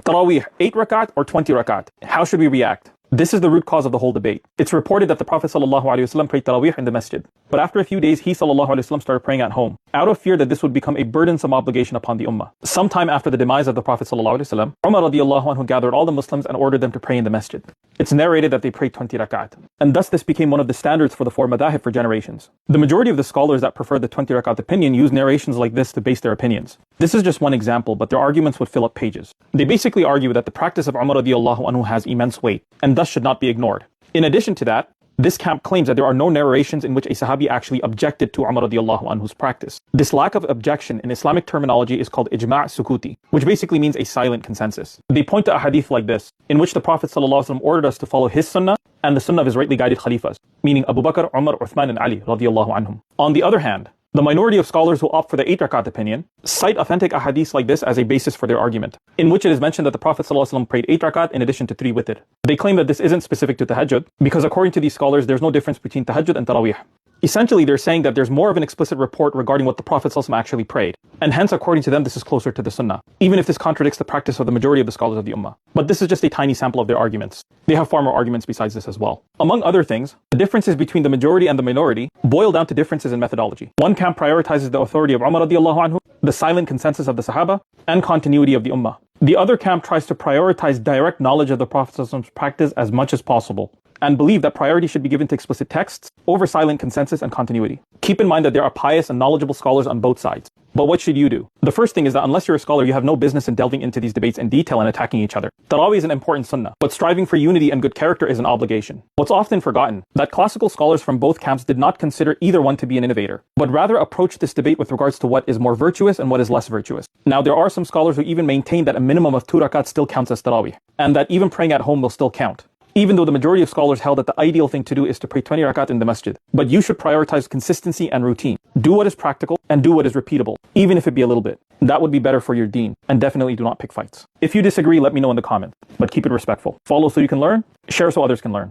Tarawih, 8 rakat or 20 rakat? How should we react? This is the root cause of the whole debate. It's reported that the Prophet ﷺ prayed Tarawih in the masjid. But after a few days, he ﷺ started praying at home, out of fear that this would become a burdensome obligation upon the ummah. Sometime after the demise of the Prophet ﷺ, Umar radiallahu anhu gathered all the Muslims and ordered them to pray in the masjid. It's narrated that they prayed 20 rakat. And thus this became one of the standards for the 4 madahib for generations. The majority of the scholars that prefer the 20 rakat opinion use narrations like this to base their opinions. This is just one example, but their arguments would fill up pages. They basically argue that the practice of Umar radiallahu anhu has immense weight, and thus should not be ignored. In addition to that, this camp claims that there are no narrations in which a Sahabi actually objected to Umar radiallahu anhu's practice. This lack of objection in Islamic terminology is called ijma' sukuti, which basically means a silent consensus. They point to a hadith like this, in which the Prophet ﷺ ordered us to follow his sunnah and the sunnah of his rightly guided khalifas, meaning Abu Bakr, Umar, Uthman, and Ali radiallahu anhum. On the other hand, the minority of scholars who opt for the 8 rakat opinion cite authentic ahadith like this as a basis for their argument, in which it is mentioned that the Prophet ﷺ prayed 8 rakat in addition to 3 witr. They claim that this isn't specific to tahajjud, because according to these scholars, there's no difference between tahajjud and tarawih. Essentially, they're saying that there's more of an explicit report regarding what the Prophet ﷺ actually prayed, and hence according to them this is closer to the sunnah, even if this contradicts the practice of the majority of the scholars of the ummah. But this is just a tiny sample of their arguments. They have far more arguments besides this as well. Among other things, the differences between the majority and the minority boil down to differences in methodology. One camp prioritizes the authority of Umar radiallahu anhu, the silent consensus of the Sahaba, and continuity of the ummah. The other camp tries to prioritize direct knowledge of the Prophet's practice as much as possible, and believe that priority should be given to explicit texts over silent consensus and continuity. Keep in mind that there are pious and knowledgeable scholars on both sides. But what should you do? The first thing is that unless you're a scholar, you have no business in delving into these debates in detail and attacking each other. Tarawih is an important sunnah, but striving for unity and good character is an obligation. What's often forgotten, that classical scholars from both camps did not consider either one to be an innovator, but rather approach this debate with regards to what is more virtuous and what is less virtuous. Now, there are some scholars who even maintain that a minimum of 2 rakat still counts as tarawih, and that even praying at home will still count, even though the majority of scholars held that the ideal thing to do is to pray 20 rakat in the masjid. But you should prioritize consistency and routine. Do what is practical and do what is repeatable, even if it be a little bit. That would be better for your deen, and definitely do not pick fights. If you disagree, let me know in the comments, but keep it respectful. Follow so you can learn, share so others can learn.